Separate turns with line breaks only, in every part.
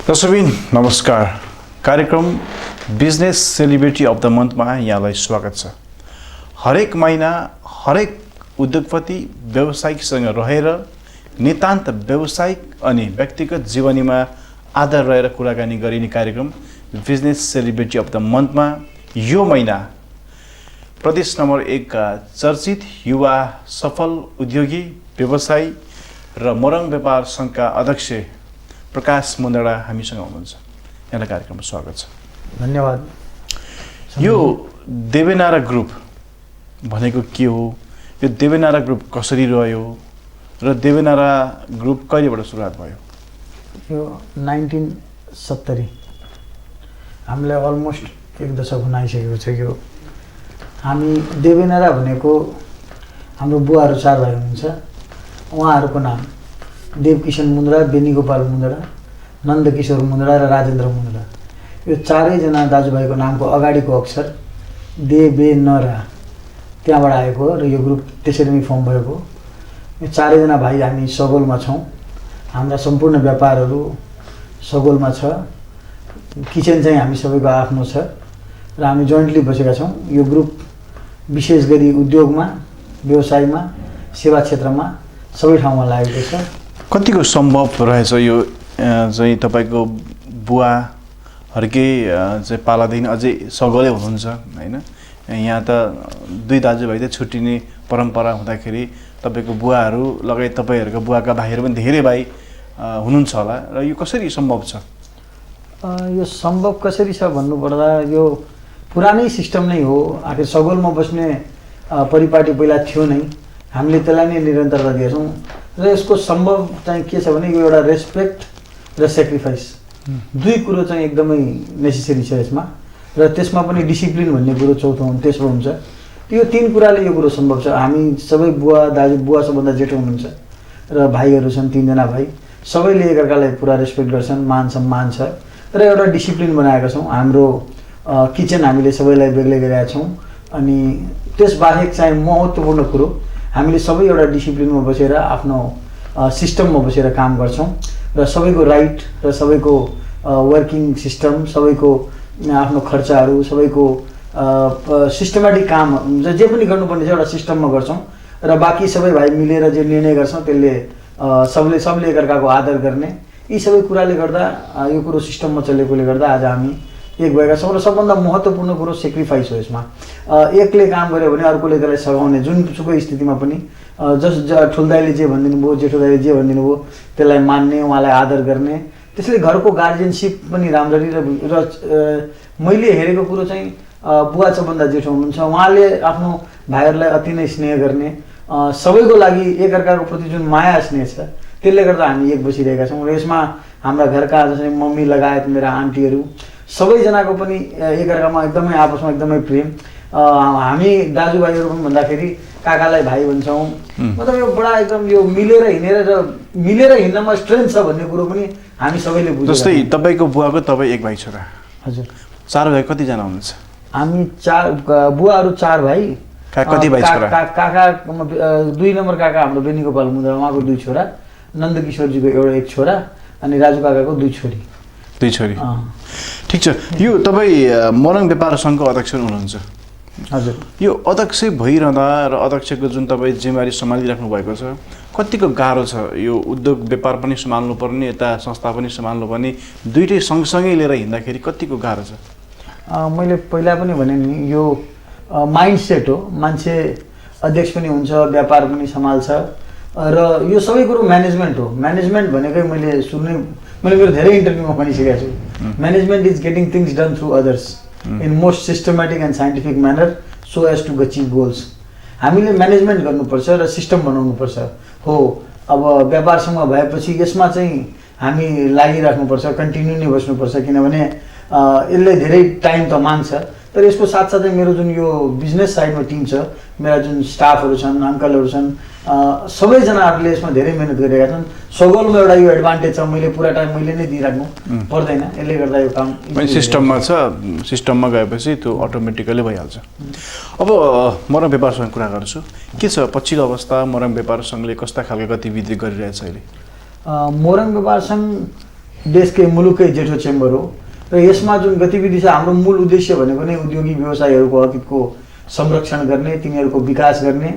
दर्शकबिन नमस्कार। कार्यक्रम बिजनेस सेलिब्रिटी अफ द मन्थमा यहाँलाई स्वागत छ। हरेक महिना हरेक उद्योगपति व्यावसायिकसँग रहेर नितान्त व्यावसायिक अनि व्यक्तिगत जीवनीमा आधार रहेर कुराकानी गरिने कार्यक्रम बिजनेस सेलिब्रिटी अफ द मन्थमा यो महिना प्रदेश नम्बर 1 का चर्चित युवा सफल उद्योगी व्यवसायी र मोरङ व्यापार सङ्घका अध्यक्ष प्रकाश मुन्डा हामीसँग हुनुहुन्छ। यहाँलाई कार्यक्रममा स्वागत छ।
धन्यवाद।
यो देवेनारा ग्रुप भनेको के हो, यो देवेनारा ग्रुप कसरी रह्यो र देवेनारा ग्रुप कहिलेबाट सुरुवात भयो?
यो 1970 हामीलाई अलमोस्ट एक दशक हुन आइसकेको छ। यो हामी देवेनारा भनेको हाम्रो बुवाहरू 4 भाइ हुनुहुन्छ। उहाँहरूको नाम देवकिशन मुन्द्रा, बेनीगोपाल मुन्द्रा, नन्दकिशोर मुन्द्रा र राजेन्द्र मुन्द्रा। यो 4 जना दाजुभाइको नामको अगाडिको अक्षर देवेनरा त्यहाँबाट आएको र यो ग्रुप त्यसरी नै फर्म भएको। यो 4 जना भाइ हामी सगोलमा छौँ। हाम्रा सम्पूर्ण व्यापारहरू सगोलमा छ। किचन चाहिँ हामी सबैको आफ्नो छ र हामी जोइन्टली बसेका छौँ। यो ग्रुप विशेष गरी उद्योगमा, व्यवसायमा, सेवा क्षेत्रमा सबै ठाउँमा लागेको छ।
कतिको सम्भव रहेछ यो चाहिँ तपाईको बुवाहरूकै चाहिँ पालादेखि अझै सगलै हुनुहुन्छ हैन? यहाँ त 2 दाजुभाइ त छुट्टिने परम्परा हुँदाखेरि तपाईको बुवाहरू लगायत तपाईहरुको बुवाका भाइहरू पनि धेरै भाइ हुनुहुन्छ होला र यो कसरी सम्भव छ?
यो सम्भव कसरी छ भन्नुपर्दा यो पुरानै सिस्टम नै हो। आखिर सगोलमा बस्ने परिपाटी पहिला थियो नै, हामीले त्यसलाई नै निरन्तरता दिएछौँ र यसको सम्भव चाहिँ के छ भने यो एउटा रेस्पेक्ट र सेक्रिफाइस दुई कुरो चाहिँ एकदमै नेसेसरी छ यसमा। र त्यसमा पनि डिसिप्लिन भन्ने कुरो तेस्रो हुन्छ। यो 3 कुराले यो कुरो सम्भव छ। हामी सबै बुवा दाजु, बुवा सबभन्दा जेठो हुनुहुन्छ र भाइहरू छन् 3 जना भाइ। सबैले एकअर्कालाई पुरा रेस्पेक्ट गर्छन्, मान सम्मान छ र एउटा डिसिप्लिन बनाएका छौँ। हाम्रो किचन हामीले सबैलाई बेग्लै गरेका छौँ। अनि त्यसबाहेक चाहिँ महत्त्वपूर्ण कुरो हामीले सबै एउटा डिसिप्लिनमा बसेर आफ्नो सिस्टममा बसेर काम गर्छौँ र सबैको राइट र सबैको वर्किङ सिस्टम, सबैको आफ्नो खर्चहरू, सबैको सिस्टमेटिक काम जे पनि गर्नुपर्ने छ एउटा सिस्टममा गर्छौँ र बाँकी सबै भाइ मिलेर जे निर्णय गर्छौँ त्यसले सबले एकअर्काको आदर गर्ने, यी सबै कुराले गर्दा यो कुरो सिस्टममा चलेकोले गर्दा आज हामी एक भएका छौँ। र सबभन्दा महत्त्वपूर्ण कुरो सेक्रिफाइस हो यसमा। एकले काम गर्यो भने अर्कोले त्यसलाई सघाउने, जुनसुकै स्थितिमा पनि ठुल दाइले जे भनिदिनु भयो, जेठो दाइले जे भनिदिनु भयो त्यसलाई मान्ने, उहाँलाई आदर गर्ने। त्यसले घरको गार्जियनसिप पनि राम्ररी र मैले हेरेको कुरो चाहिँ बुवा सबभन्दा जेठो हुनुहुन्छ, उहाँले आफ्नो भाइहरूलाई अति नै स्नेह गर्ने, सबैको लागि एकअर्काको प्रति जुन माया स्नेह छ त्यसले गर्दा हामी एक बसिरहेका छौँ। र यसमा हाम्रा घरका जसरी मम्मी लगायत मेरा आन्टीहरू सबैजनाको पनि एकअर्कामा एकदमै आपसमा एकदमै प्रेम। हामी दाजुभाइहरू पनि भन्दाखेरि काकालाई भाइ भन्छौँ। मतलब यो बडा एकदम यो मिलेर हिँडेर र मिलेर हिँड्नमा स्ट्रेन्थ छ भन्ने कुरो पनि हामी सबैले बुझ्छौँ।
जस्तै तपाईको बुवाको तपाई एक भाइ छोरा।
हजुर।
4 भाइ कति जना हुनुहुन्छ?
हामी 4 बुवाहरू 4 भाइ।
कति भाइ छोरा?
काका 2 नम्बर काका हाम्रो बेनीगोपाल मुन्द्रा, उहाँको 2 छोरा, नन्दकिशोरजीको एउटा 1 छोरा अनि राजु काकाको 2 छोरी।
2 छोरी। ठीक छ। यो तपाई मोरङ व्यापार सङ्घको अध्यक्ष हुनुहुन्छ।
हजुर।
यो अध्यक्ष भइरहँदा र अध्यक्षको जुन तपाईँ जिम्मेवारी सम्हालिराख्नु भएको छ, कतिको गाह्रो छ? यो उद्योग व्यापार पनि सम्हाल्नु पर्ने, यता संस्था पनि सम्हाल्नु पर्ने, दुईटै सँगसँगै लिएर हिँड्दाखेरि कतिको गाह्रो छ?
मैले पहिला पनि भने नि यो माइन्डसेट हो। मान्छे अध्यक्ष पनि हुन्छ, व्यापार पनि सम्हाल्छ र यो सबै कुरो म्यानेजमेन्ट हो। म्यानेजमेन्ट भनेकै मैले मेरो धेरै इन्टरभ्यूमा भनिसकेको छु। Management is getting things done through others in most systematic and scientific manner so as to achieve goals. हामीले म्यानेजमेन्ट गर्नुपर्छ र सिस्टम बनाउनुपर्छ। हो, अब व्यापारसँग भएपछि यसमा चाहिँ हामी लागिराख्नुपर्छ, कन्टिन्यू नै बस्नुपर्छ, किनभने यसले धेरै टाइम त माग्छ। तर यसको साथसाथै मेरो जुन यो बिजनेस साइडमा टिम छ, मेरा जुन स्टाफहरू छन्, अङ्कलहरू छन्, सबैजनाहरूले यसमा धेरै मेहनत गरिरहेका छन्। सगोलमा एउटा यो एडभान्टेज छ, मैले पुरा टाइम मैले नै दिइराख्नु पर्दैन। यसले गर्दा यो काम
सिस्टममा छ, सिस्टममा गएपछि त्यो अटोमेटिकली भइहाल्छ। अब मोरङ व्यापार सङ्घ कुरा गर्छु, के छ पछिल्लो अवस्था? मोरङ व्यापार सङ्घले कस्ता खालको गतिविधि गरिरहेछ अहिले?
मोरङ व्यापार सङ्घ देशकै मुलुककै जेठो चेम्बर हो र यसमा जुन गतिविधि छ हाम्रो मूल उद्देश्य भनेको नै उद्योगी व्यवसायीहरूको हकको संरक्षण गर्ने, तिनीहरूको विकास गर्ने,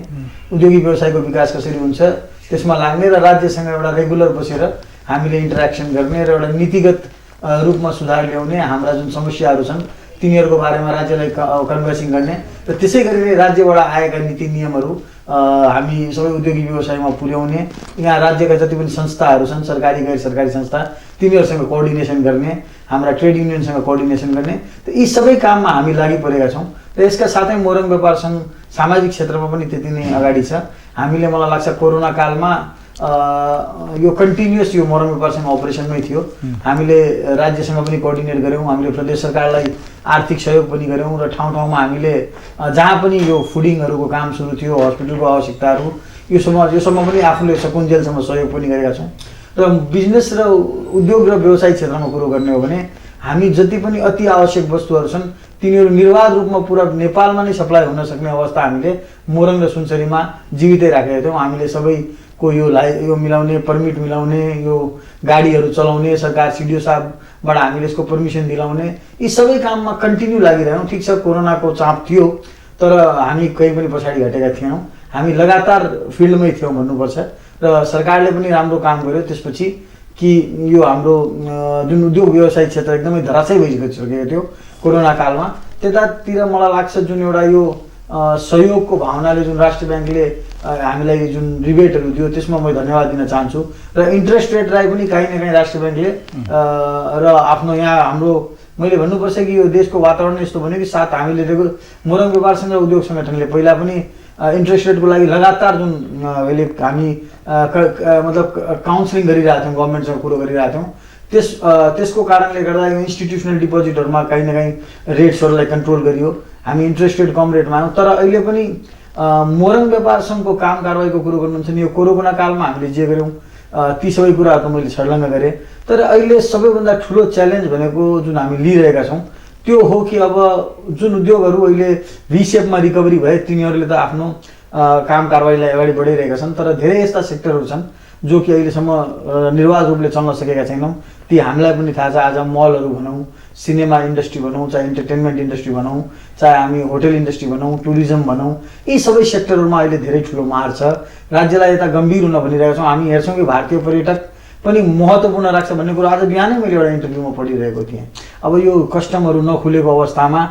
उद्योगी व्यवसायको विकास कसरी हुन्छ त्यसमा लाग्ने र राज्यसँग एउटा रेगुलर बसेर हामीले इन्टरेक्सन गर्ने र एउटा नीतिगत रूपमा सुधार ल्याउने, हाम्रा जुन समस्याहरू छन् तिनीहरूको बारेमा राज्यलाई कन्भर्सिङ गर्ने र त्यसै गरी नै राज्यबाट आएका नीति नियमहरू हामी सबै उद्योगी व्यवसायमा पुर्याउने, यहाँ राज्यका जति पनि संस्थाहरू छन् सरकारी गैर सरकारी संस्था तिनीहरूसँग कोअर्डिनेसन गर्ने, हाम्रा ट्रेड युनियनसँग कोअर्डिनेसन गर्ने, त यी सबै काममा हामी लागि परेका छौँ र यसका साथै मोरङ व्यापार सङ्घ सामाजिक क्षेत्रमा पनि त्यति नै अगाडि छ। हामीले मलाई लाग्छ कोरोना कालमा यो कन्टिन्युअस यो मोरङ व्यापार सङ्घ अपरेसनमै थियो। हामीले राज्यसँग पनि कोअर्डिनेट गऱ्यौँ, हामीले प्रदेश सरकारलाई आर्थिक सहयोग पनि गऱ्यौँ र ठाउँ ठाउँमा हामीले जहाँ पनि यो फुडिङहरूको काम सुरु थियो, हस्पिटलको आवश्यकताहरू योसम्म पनि आफूले सकुन्जेलसम्म सहयोग पनि गरेका छौँ। र बिजनेस र उद्योग र व्यवसाय क्षेत्रमा कुरो गर्ने हो भने हामी जति पनि अति आवश्यक वस्तुहरू छन् तिनीहरू निर्वाध रूपमा पुरा नेपालमा नै सप्लाई हुन सक्ने अवस्था हामीले मोरङ र सुनसरीमा जीवितै राखेका थियौँ। हामीले सबैको यो मिलाउने, पर्मिट मिलाउने, यो गाडीहरू चलाउने, सरकार सिडिओ साहबबाट हामीले यसको पर्मिसन दिलाउने, यी सबै काममा कन्टिन्यू लागिरह्यौँ। ठिक छ कोरोनाको चाप थियो तर हामी कहीँ पनि पछाडि हटेका थिएनौँ, हामी लगातार फिल्डमै थियौँ भन्नुपर्छ र सरकारले पनि राम्रो काम गर्यो। त्यसपछि कि यो हाम्रो जुन उद्योग व्यवसाय क्षेत्र एकदमै धराशयी भइसकेको थियो कोरोना कालमा, त्यतातिर मलाई लाग्छ जुन एउटा यो सहयोगको भावनाले जुन राष्ट्रिय ब्याङ्कले हामीलाई जुन रिबेटहरू दियो त्यसमा म धन्यवाद दिन चाहन्छु र इन्ट्रेस्ट रेटलाई पनि काहीँ न काहीँ राष्ट्रिय ब्याङ्कले र आफ्नो यहाँ हाम्रो मैले भन्नुपर्छ कि यो देशको वातावरण यस्तो भन्यो कि साथ हामीले मोरङ व्यापार सङ्घ उद्योग सङ्गठनले पहिला पनि इन्ट्रेस्ट रेटको लागि लगातार जुन हामी मतलब काउन्सिलिङ गरिरहेको थियौँ, गभर्मेन्टसँग कुरो गरिरहेको थियौँ, त्यसको कारणले गर्दा यो इन्स्टिट्युसनल डिपोजिटहरूमा कहीँ न कहीँ रेट्सहरूलाई कन्ट्रोल गरियो, हामी इन्ट्रेस्ट रेट कम रेटमा आयौँ। तर अहिले पनि मोरङ व्यापार सङ्घको काम कारवाहीको कुरो गर्नुहुन्छ नि यो कोरोना कालमा हामीले जे गऱ्यौँ ती सबै कुराहरू मैले छर्लङ्ग गरेँ। तर अहिले सबैभन्दा ठुलो च्यालेन्ज भनेको जुन हामी लिइरहेका छौँ त्यो हो कि अब जुन उद्योगहरू अहिले भिसेपमा रिकभरी भए तिनीहरूले त आफ्नो काम कारवाहीलाई अगाडि बढाइरहेका छन्, तर धेरै यस्ता सेक्टरहरू छन् जो कि अहिलेसम्म निर्वाध रूपले चल्न सकेका छैनौँ। ती हामीलाई पनि थाहा छ। आज मलहरू भनौँ, सिनेमा इन्डस्ट्री भनौँ, चाहे इन्टरटेनमेन्ट इन्डस्ट्री भनौँ, चाहे हामी होटल इन्डस्ट्री भनौँ, टुरिज्म भनौँ, यी सबै सेक्टरहरूमा अहिले धेरै ठुलो मार छ। राज्यलाई यता गम्भीर हुन भनिरहेका छौँ। हामी हेर्छौँ कि भारतीय पर्यटक पनि महत्त्वपूर्ण राख्छ भन्ने कुरो आज बिहानै मैले एउटा इन्टरभ्यूमा पढिरहेको थिएँ। अब यो कस्टमहरू नखुलेको अवस्थामा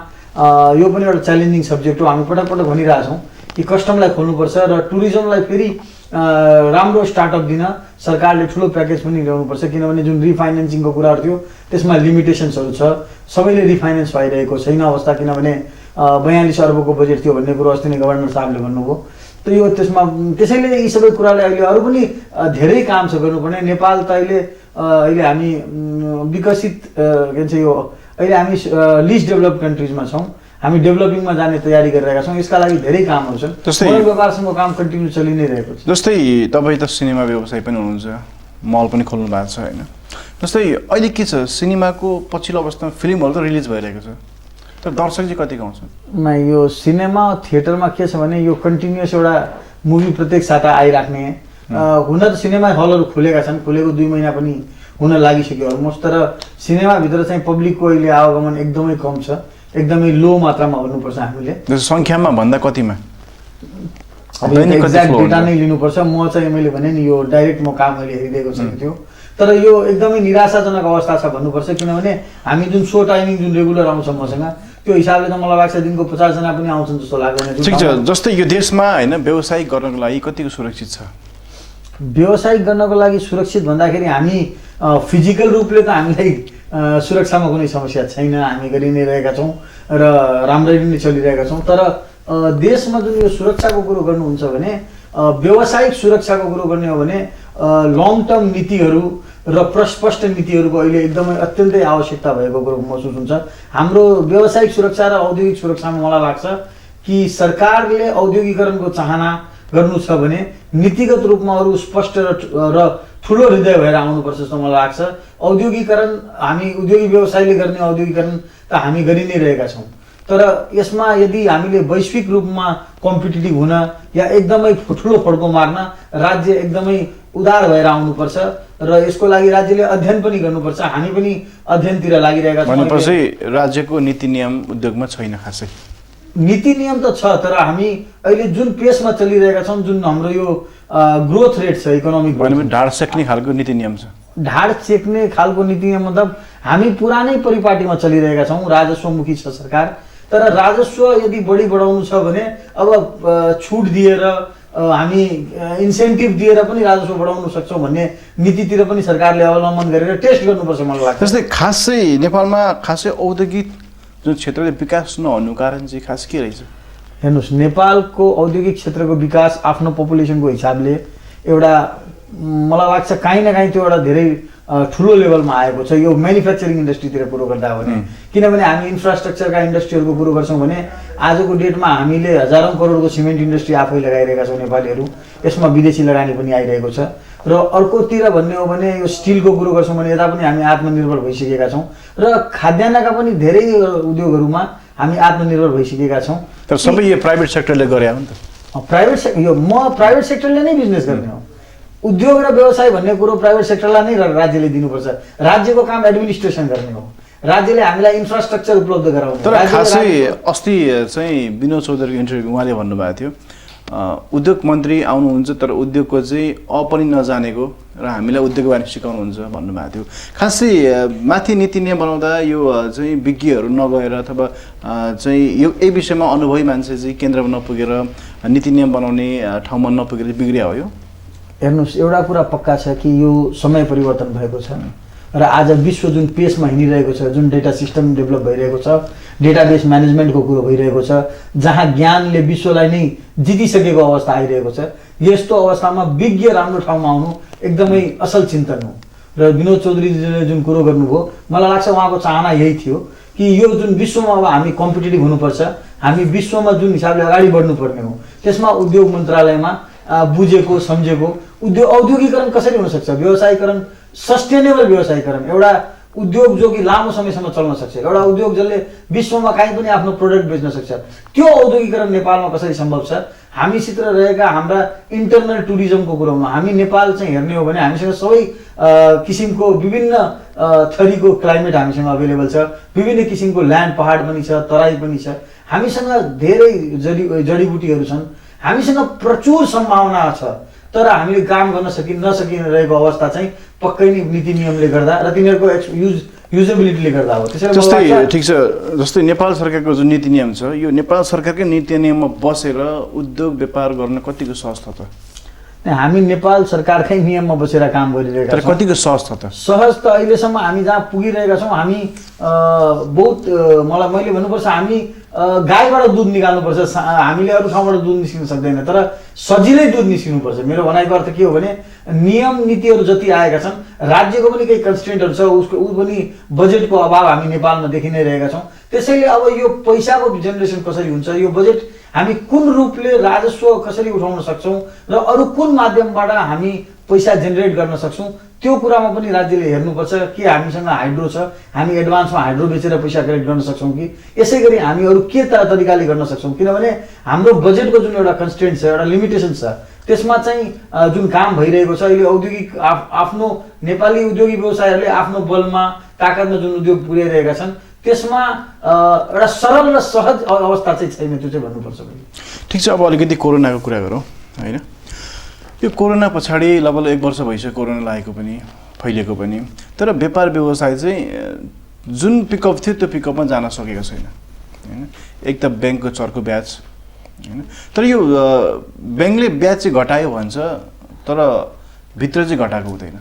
यो पनि एउटा च्यालेन्जिङ सब्जेक्ट हो। हामी पटक पटक भनिरहेछौँ कि कस्टमलाई खोल्नुपर्छ र टुरिज्मलाई फेरि राम्रो स्टार्टअप दिन सरकारले ठुलो प्याकेज पनि ल्याउनुपर्छ, किनभने जुन रिफाइनेन्सिङको कुराहरू थियो त्यसमा लिमिटेसन्सहरू छ। सबैले रिफाइनेन्स भइरहेको छैन अवस्था, किनभने 42 अर्बको बजेट थियो भन्ने कुरो अस्ति नै गभर्नर साहबले भन्नुभयो। त यो त्यसैले यी सबै कुराले अहिले अरू पनि धेरै काम छ गर्नुपर्ने। नेपाल त अहिले हामी विकसित के भन्छ यो अहिले हामी लिस्ट डेभलप कन्ट्रिजमा छौँ, हामी डेभलपिङमा जाने तयारी गरिरहेका छौँ। यसका लागि धेरै कामहरू छन्। मोरङ व्यापारसँग काम कन्टिन्यू चलि नै रहेको छ।
जस्तै तपाईँ त सिनेमा व्यवसाय पनि हुनुहुन्छ, मल पनि खोल्नु भएको छ होइन? जस्तै अहिले के छ सिनेमाको पछिल्लो अवस्थामा फिल्महरू त रिलिज भइरहेको छ, तर दर्शक चाहिँ कतिको आउँछन्?
यो सिनेमा थिएटरमा के छ भने यो कन्टिन्युअस एउटा मुभी प्रत्येक साता आइराख्ने हुन त सिनेमा हलहरू खुलेका छन्, खुलेको 2 महिना पनि हुन लागिसक्यो अलमोस्ट। तर सिनेमाभित्र चाहिँ पब्लिकको अहिले आवागमन एकदमै कम छ, एकदमै लो मात्रामा भन्नुपर्छ हामीले।
सङ्ख्यामा भन्दा कतिमा?
एक्ज्याक्ट डेटा नै लिनुपर्छ। म चाहिँ मैले भने नि यो डाइरेक्ट म काम मैले हेरिदिएको छैन थियो, तर यो एकदमै निराशाजनक अवस्था छ भन्नुपर्छ। किनभने हामी जुन सो टाइमिङ जुन रेगुलर आउँछ मसँग त्यो हिसाबले त मलाई लाग्छ दिनको 50 जना पनि आउँछन् जस्तो लाग्दैन।
ठिक छ। जस्तै यो देशमा होइन व्यवसायिक गर्नको लागि कतिको सुरक्षित छ?
व्यवसायिक गर्नको लागि सुरक्षित भन्दाखेरि हामी फिजिकल रूपले त हामीलाई सुरक्षामा कुनै समस्या छैन, हामी गरि नै रहेका छौँ र राम्ररी नै चलिरहेका छौँ। तर देशमा जुन यो सुरक्षाको कुरो गर्नुहुन्छ भने व्यावसायिक सुरक्षाको कुरो गर्ने हो भने लङ टर्म नीतिहरू र प्रस्पष्ट नीतिहरूको अहिले एकदमै अत्यन्तै आवश्यकता भएको कुरो महसुस हुन्छ। हाम्रो व्यावसायिक सुरक्षा र औद्योगिक सुरक्षामा मलाई लाग्छ कि सरकारले औद्योगिकरणको चाहना गर्नु छ भने नीतिगत रूपमा अरू स्पष्ट र ठुलो हृदय भएर आउनुपर्छ जस्तो मलाई लाग्छ। औद्योगिकरण हामी उद्योगी व्यवसायले गर्ने औद्योगिकरण त हामी गरि नै रहेका छौँ, तर यसमा यदि हामीले वैश्विक रूपमा कम्पिटिटिभ हुन या एकदमै ठुलो फड्को मार्न राज्य एकदमै उदार भएर आउनुपर्छ र र यसको लागि राज्यले अध्ययन पनि गर्नुपर्छ। हामी पनि अध्ययनतिर लागिरहेका छौँ।
भनेपछि राज्यको नीति नियम उद्योगमा छैन खासै।
नीति नियम त छ, तर हामी अहिले जुन पेसमा चलिरहेका छौँ, जुन हाम्रो यो ग्रोथ रेट छ इकोनोमिक,
भनेपछि ढाड सेक्ने खालको नीति नियम छ।
ढाड सेक्ने खालको नीति नियम मतलब हामी पुरानै परिपाटीमा चलिरहेका छौँ। राजस्वमुखी छ सरकार, तर राजस्व यदि बढी बढाउनु छ भने अब छुट दिएर हामी इन्सेन्टिभ दिएर पनि राजस्व बढाउन सक्छौँ भन्ने नीतितिर पनि सरकारले अवलम्बन गरेर टेस्ट गर्नुपर्छ मलाई लाग्छ।
जस्तै खासै नेपालमा खासै औद्योगिक जुन क्षेत्रले विकास नहुनुको कारण चाहिँ खास के रहेछ?
हेर्नुहोस्, नेपालको औद्योगिक क्षेत्रको विकास आफ्नो पपुलेसनको हिसाबले एउटा मलाई लाग्छ काहीँ न काहीँ त्यो एउटा धेरै ठुलो लेभलमा आएको छ। यो म्यानुफ्याक्चरिङ इन्डस्ट्रीतिर कुरो गर्दा भने, किनभने हामी इन्फ्रास्ट्रक्चरका इन्डस्ट्रीहरूको कुरो गर्छौँ भने आजको डेटमा हामीले हजारौँ करोडको सिमेन्ट इन्डस्ट्री आफै लगाइरहेका छौँ नेपालीहरू। यसमा विदेशी लगानी पनि आइरहेको छ। र अर्कोतिर भन्ने हो भने यो स्टिलको कुरो गर्छौँ भने यता पनि हामी आत्मनिर्भर भइसकेका छौँ र खाद्यान्नका पनि धेरै उद्योगहरूमा हामी आत्मनिर्भर भइसकेका छौँ।
तर सबै यो प्राइभेट सेक्टरले गरे हो नि त।
प्राइभेट सेक्टरले नै बिजनेस गर्ने हो। उद्योग र व्यवसाय भन्ने कुरो प्राइभेट सेक्टरलाई नै राज्यले दिनुपर्छ। राज्यको काम एडमिनिस्ट्रेसन गर्ने हो। राज्यले हामीलाई इन्फ्रास्ट्रक्चर उपलब्ध गराउने।
तर खासै अस्ति चाहिँ विनोद चौधरीको इन्टरभ्यू उहाँले भन्नुभएको थियो उद्योग मन्त्री आउनुहुन्छ तर उद्योगको चाहिँ पनि नजानेको र हामीलाई उद्योग बारे सिकाउनुहुन्छ भन्नुभएको थियो। खासै माथि नीति नियम बनाउँदा यो चाहिँ विज्ञहरू नगएर अथवा चाहिँ यो यही विषयमा अनुभवी मान्छे चाहिँ केन्द्रमा नपुगेर नीति नियम बनाउने ठाउँमा नपुगेर बिग्रिया हो। यो
हेर्नुहोस्, एउटा कुरा पक्का छ कि यो समय परिवर्तन भएको छ र आज विश्व जुन पेसमा हिँडिरहेको छ, जुन डेटा सिस्टम डेभलप भइरहेको छ, डेटाबेस म्यानेजमेन्टको कुरो भइरहेको छ, जहाँ ज्ञानले विश्वलाई नै जितिसकेको अवस्था आइरहेको छ, यस्तो अवस्थामा विज्ञ राम्रो ठाउँमा आउनु एकदमै असल चिन्तन हो। र विनोद चौधरीजीले जुन कुरो गर्नुभयो, मलाई लाग्छ उहाँको चाहना यही थियो कि यो जुन विश्वमा अब हामी कम्पिटेटिभ हुनुपर्छ, हामी विश्वमा जुन हिसाबले अगाडि बढ्नुपर्ने हो, त्यसमा उद्योग मन्त्रालयमा बुझेको सम्झेको औद्योगिकरण कसरी हुनसक्छ, व्यवसायीकरण, सस्टेनेबल व्यवसायीकरण, एउटा उद्योग जो कि लामो समयसम्म चल्न सक्छ, एउटा उद्योग जसले विश्वमा कहीँ पनि आफ्नो प्रोडक्ट बेच्न सक्छ, त्यो औद्योगिकरण नेपालमा कसरी सम्भव छ। हामीसित रहेका हाम्रा इन्टरनल टुरिज्मको कुरोमा हामी नेपाल चाहिँ हेर्ने हो भने हामीसँग सबै किसिमको विभिन्न थरीको क्लाइमेट हामीसँग अभाइलेबल छ, विभिन्न किसिमको ल्यान्ड पहाड पनि छ, तराई पनि छ, हामीसँग धेरै जडीबुटीहरू छन्, हामीसँग प्रचुर सम्भावना छ, तर हामीले काम गर्न नसकिरहेको अवस्था चाहिँ पक्कै नै नीति नियमले गर्दा र तिनीहरूको युजेबिलिटीले गर्दा हो।
जस्तै ठिक छ, जस्तै नेपाल सरकारको जुन नीति नियम छ, यो नेपाल सरकारकै नीति नियममा बसेर उद्योग व्यापार गर्न कतिको सहज छ त?
हामी नेपाल सरकारकै नियममा बसेर काम गरिरहेका छौँ।
कतिको सहज छ त?
सहज त अहिलेसम्म हामी जहाँ पुगिरहेका छौँ, हामी बहुत मैले भन्नुपर्छ हामी गाईबाट दुध निकाल्नुपर्छ, हामीले अरू ठाउँबाट दुध निस्किन सक्दैन, तर सजिलै दुध निस्किनुपर्छ। मेरो भनाइको अर्थ के हो भने नियम नीतिहरू जति आएका छन्, राज्यको पनि केही कन्स्ट्रेन्टहरू छ, ऊ पनि बजेटको अभाव हामी नेपालमा देखि नै रहेका छौँ। त्यसैले अब यो पैसाको जेनेरेसन कसरी हुन्छ, यो बजेट हामी कुन रूपले राजस्व कसरी उठाउन सक्छौँ र अरू कुन माध्यमबाट हामी पैसा जेनेरेट गर्न सक्छौँ, त्यो कुरामा पनि राज्यले हेर्नुपर्छ कि हामीसँग हाइड्रो छ, हामी एडभान्समा हाइड्रो बेचेर पैसा कलेक्ट गर्न सक्छौँ कि यसै गरी हामी अरू के तरिकाले गर्न सक्छौँ। किनभने हाम्रो बजेटको जुन एउटा कन्स्ट्रेन्ट छ, एउटा लिमिटेसन छ, त्यसमा चाहिँ जुन काम भइरहेको छ अहिले औद्योगिक आफ्नो नेपाली उद्योगिक व्यवसायहरूले आफ्नो बलमा ताकतमा जुन उद्योग पुर्याइरहेका छन्, त्यसमा एउटा सरल र सहज अवस्था चाहिँ छैन, त्यो चाहिँ भन्नुपर्छ।
ठिक छ, अब अलिकति कोरोनाको कुरा गरौँ होइन। यो कोरोना पछाडि लगभग 1 वर्ष भइसक्यो कोरोना लागेको पनि, फैलिएको पनि, तर व्यापार व्यवसाय चाहिँ जुन पिकअप थियो त्यो पिकअपमा जान सकेको छैन होइन। एक त ब्याङ्कको चर्को ब्याज होइन, तर यो ब्याङ्कले ब्याज चाहिँ घटायो भन्छ तर भित्र चाहिँ घटाएको हुँदैन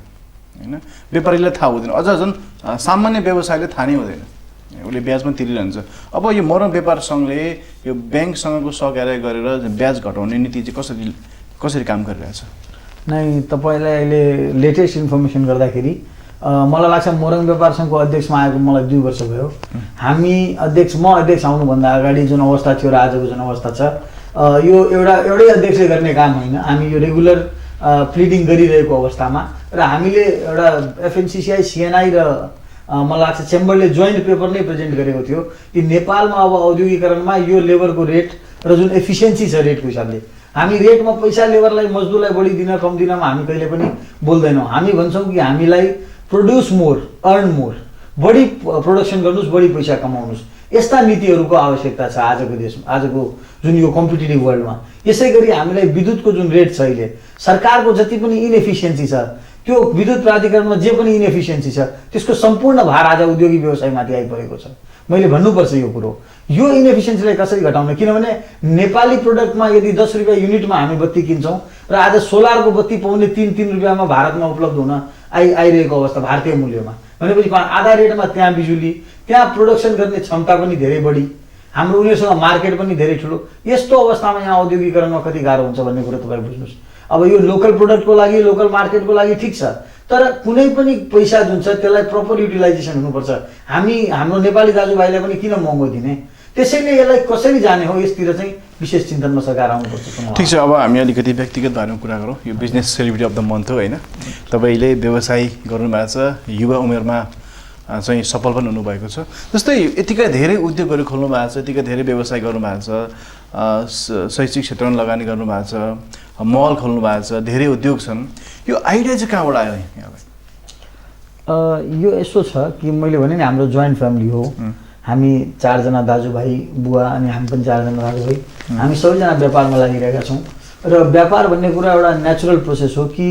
होइन। व्यापारीलाई थाहा हुँदैन, अझ झन् सामान्य व्यवसायले थाहा नै हुँदैन, उसले ब्याज पनि तिरिरहन्छ। अब यो मरम व्यापार सङ्घले यो ब्याङ्कसँगको सहकार्य गरेर ब्याज घटाउने नीति चाहिँ कसरी काम गरिरहेछ?
नै तपाईँलाई अहिले लेटेस्ट इन्फर्मेसन गर्दाखेरि मलाई लाग्छ मोरङ व्यापार सङ्घको अध्यक्षमा आएको मलाई 2 वर्ष भयो। हामी म अध्यक्ष आउनुभन्दा अगाडि जुन अवस्था थियो र आजको जुन अवस्था छ, यो एउटै अध्यक्षले गर्ने काम होइन। हामी यो रेगुलर प्लिडिङ गरिरहेको अवस्थामा र हामीले एउटा FNCCI, CNI र मलाई लाग्छ चेम्बरले जोइन्ट पेपर नै प्रेजेन्ट गरेको थियो कि नेपालमा अब औद्योगिकरणमा यो लेबरको रेट र जुन एफिसियन्सी छ रेटको हिसाबले, हामी रेटमा पैसा लेबरलाई मजदुरलाई बढी दिन कम दिनमा हामी कहिले पनि बोल्दैनौँ। हामी भन्छौँ कि हामीलाई प्रोड्युस मोर, अर्न मोर, बढी प्रोडक्सन गर्नुहोस्, बढी पैसा कमाउनुहोस्। यस्ता नीतिहरूको आवश्यकता छ आजको देशमा, आजको जुन यो कम्पिटिटिभ वर्ल्डमा। यसै गरी हामीलाई विद्युतको जुन रेट छ अहिले, सरकारको जति पनि इनएफिसियन्सी छ, त्यो विद्युत प्राधिकरणमा जे पनि इनएफिसियन्सी छ, त्यसको सम्पूर्ण भार आज उद्योगी व्यवसायमाथि आइपरेको छ। मैले भन्नुपर्छ यो कुरो। यो इनएफिसियन्सीलाई कसरी घटाउने? किनभने नेपाली प्रोडक्टमा यदि 10 रुपियाँ युनिटमा हामी बत्ती किन्छौँ र आज सोलरको बत्ती पाउने 3 रुपियाँमा भारतमा उपलब्ध हुन आइरहेको अवस्था भारतीय मूल्यमा भनेपछि आधा रेटमा त्यहाँ बिजुली, त्यहाँ प्रोडक्सन गर्ने क्षमता पनि धेरै बढी, हाम्रो उनीहरूसँग मार्केट पनि धेरै ठुलो। यस्तो अवस्थामा यहाँ औद्योगिकरणमा कति गाह्रो हुन्छ भन्ने कुरो तपाईँ बुझ्नुहोस्। अब यो लोकल प्रोडक्टको लागि, लोकल मार्केटको लागि ठिक छ, तर कुनै पनि पैसा जुन छ त्यसलाई प्रपर युटिलाइजेसन हुनुपर्छ। हाम्रो नेपाली दाजुभाइलाई पनि किन महँगो दिने? त्यसैले यसलाई कसरी जाने हो, यसतिर चाहिँ विशेष चिन्तनमा सरकार आउनुपर्छ।
ठिक छ, अब हामी अलिकति व्यक्तिगत बारेमा कुरा गरौँ। यो business celebrity of the month हो होइन? तपाईँले व्यवसाय गर्नुभएको छ, युवा उमेरमा चाहिँ सफल पनि हुनुभएको छ। जस्तै यतिका धेरै उद्योगहरू खोल्नु भएको छ, यतिका धेरै व्यवसाय गर्नुभएको छ, शैक्षिक क्षेत्रमा लगानी गर्नुभएको छ, मल खोल्नु भएको छ, धेरै उद्योग छन्। यो आइडिया चाहिँ कहाँबाट आयो यहाँलाई?
यो यसो छ कि मैले भने नि हाम्रो जोइन्ट फ्यामिली हो। हामी 4 जना दाजुभाइ, बुवा अनि हामी पनि 4 जना दाजुभाइ। हामी सबैजना व्यापारमा लागिरहेका छौँ र व्यापार भन्ने कुरा एउटा नेचुरल प्रोसेस हो कि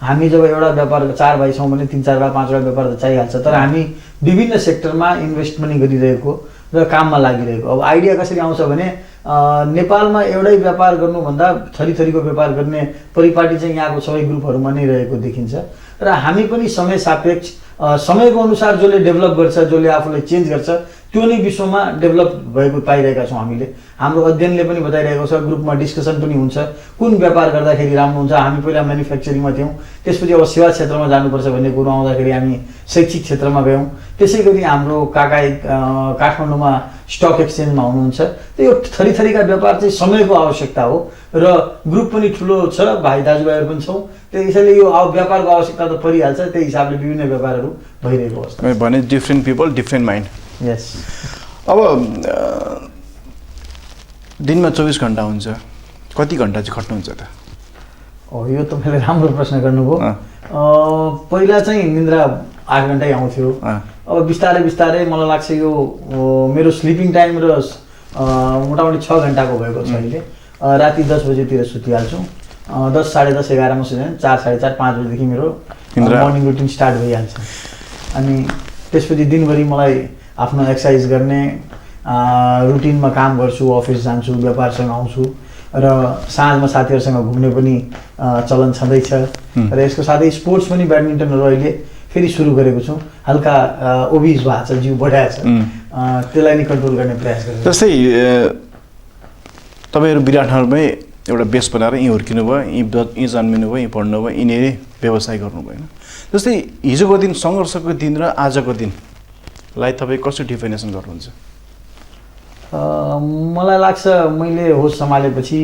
हामी जब एउटा व्यापार 4 भाइ छौँ भने 3, 4 वा 5 वटा व्यापार त चाहिहाल्छ, तर हामी विभिन्न सेक्टरमा इन्भेस्ट पनि गरिरहेको र काममा लागिरहेको। अब आइडिया कसरी आउँछ भने नेपालमा एउटै व्यापार गर्नुभन्दा थरीथरीको व्यापार गर्ने परिपाटी चाहिँ यहाँको सबै ग्रुपहरूमा नै रहेको देखिन्छ र हामी पनि समय सापेक्ष समयको अनुसार जसले डेभलप गर्छ, जसले आफूलाई चेन्ज गर्छ, त्यो नै विश्वमा डेभलप भएको पाइरहेका छौँ हामीले। हाम्रो अध्ययनले पनि बताइरहेको छ, ग्रुपमा डिस्कसन पनि हुन्छ कुन व्यापार गर्दाखेरि राम्रो हुन्छ। हामी पहिला म्यानुफ्याक्चरिङमा थियौँ, त्यसपछि अब सेवा क्षेत्रमा जानुपर्छ भन्ने कुरो आउँदाखेरि हामी शैक्षिक क्षेत्रमा गयौँ। त्यसै गरी हाम्रो काका काठमाडौँमा स्टक एक्सचेन्जमा हुनुहुन्छ। त यो थरीथरीका व्यापार चाहिँ समयको आवश्यकता हो र ग्रुप पनि ठुलो छ, भाइ दाजुभाइहरू पनि छौँ। त्यसैले यो व्यापारको आवश्यकता त परिहाल्छ, त्यही हिसाबले विभिन्न व्यापारहरू भइरहेको अवस्था
भने डिफ्रेन्ट पिपल डिफ्रेन्ट माइन्ड।
यस।
अब दिनमा 24 घन्टा हुन्छ, कति घन्टा चाहिँ खट्नुहुन्छ त?
यो तपाईँले राम्रो प्रश्न गर्नुभयो। पहिला चाहिँ निन्द्रा 8 घन्टै आउँथ्यो। अब बिस्तारै बिस्तारै मलाई लाग्छ यो मेरो स्लिपिङ टाइम र मोटामोटी 6 घन्टाको भएको छ अहिले। राति 10 बजेतिर सुतिहाल्छु, 10, साढे 10, 11मा सुत्दैन, 4, साढे 4, 5 बजेदेखि मेरो मर्निङ रुटिन स्टार्ट भइहाल्छ। अनि त्यसपछि दिनभरि मलाई आफ्नो एक्सर्साइज गर्ने, रुटिनमा काम गर्छु, अफिस जान्छु, व्यापारसँग आउँछु र साँझमा साथीहरूसँग घुम्ने पनि चलन छँदैछ र यसको साथै स्पोर्ट्स पनि ब्याडमिन्टनहरू अहिले फेरि सुरु गरेको छु। हल्का ओबिज भएको छ, जिउ बढाएको छ, त्यसलाई नै कन्ट्रोल गर्ने प्रयास गरेको।
जस्तै तपाईँहरू विराटनगरमै एउटा बेस बनाएर यहीँ हुर्किनु भयो, यहीँ जन्मिनु भयो, यहीँ पढ्नु भयो, यिनीहरू व्यवसाय गर्नुभयो होइन? जस्तै हिजोको दिन, सङ्घर्षको दिन र आजको दिनलाई तपाईँ कसरी डिफिनेसन गर्नुहुन्छ?
मलाई लाग्छ मैले होस सम्हालेपछि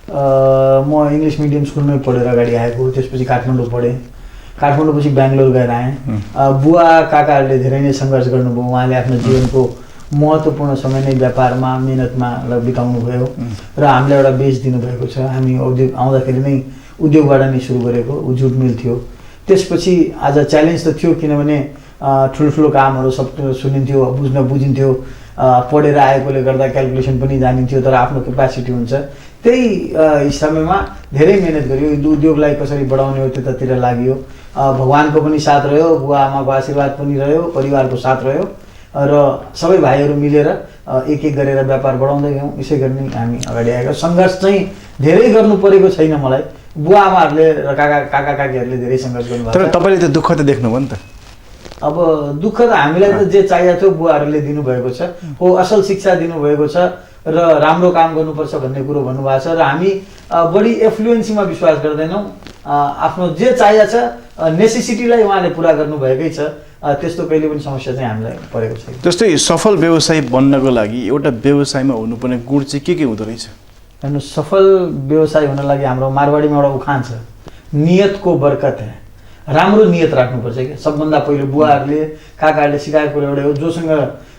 म इङ्ग्लिस मिडियम स्कुलमै पढेर अगाडि आएको, त्यसपछि काठमाडौँ पढेँ, काठमाडौँपछि बेङ्गलोर गएर आएँ। बुवा काकाहरूले धेरै नै सङ्घर्ष गर्नुभयो, उहाँले आफ्नो जीवनको महत्त्वपूर्ण समय नै व्यापारमा, मिहिनेतमा बिताउनु भयो र हामीलाई एउटा बेस दिनुभएको छ। हामी उद्योग आउँदाखेरि नै उद्योगबाट नै सुरु गरेको, जुट मिल थियो। त्यसपछि आज च्यालेन्ज त थियो, किनभने ठुल्ठुलो कामहरू सब सुनिन्थ्यो, बुझिन्थ्यो, पढेर आएकोले गर्दा क्यालकुलेसन पनि जानिन्थ्यो, तर आफ्नो क्यापासिटी हुन्छ। त्यही समयमा धेरै मिहिनेत गरियो, उद्योगलाई कसरी बढाउने हो त्यतातिर लाग्यो। भगवानको पनि साथ रह्यो, बुवा आमाको आशीर्वाद पनि रह्यो, परिवारको साथ रह्यो र सबै भाइहरू मिलेर एक एक गरेर व्यापार बढाउँदै गयौँ। यसै गरी नै हामी अगाडि आएका। सङ्घर्ष चाहिँ धेरै गर्नु परेको छैन मलाई, बुवा आमाहरूले र काका काकीहरूले धेरै सङ्घर्ष गर्नुभएको।
तर तपाईँले त दुःख त देख्नुभयो नि त?
अब दुःख त हामीलाई त जे चाहिएको थियो बुवाहरूले दिनुभएको छ, हो असल शिक्षा दिनुभएको छ र राम्रो काम गर्नुपर्छ भन्ने कुरो भन्नुभएको छ र हामी बढी एफ्लुएन्सीमा विश्वास गर्दैनौँ। आफ्नो जे चाहिएको छ नेसेसिटीलाई उहाँले पुरा गर्नुभएकै छ, त्यस्तो कहिले पनि समस्या चाहिँ हामीलाई परेको छैन।
जस्तै सफल व्यवसायी बन्नको लागि एउटा व्यवसायमा हुनुपर्ने गुण चाहिँ के हुँदो रहेछ?
हेर्नु, सफल व्यवसाय हुन लागि हाम्रो मारवाडीमा एउटा उखान छ, नियत को बरकत है। राम्रो नियत राख्नुपर्छ क्या। सबभन्दा पहिलो बुवाहरूले काकाहरूले सिकाएको कुरो एउटै हो, जोसँग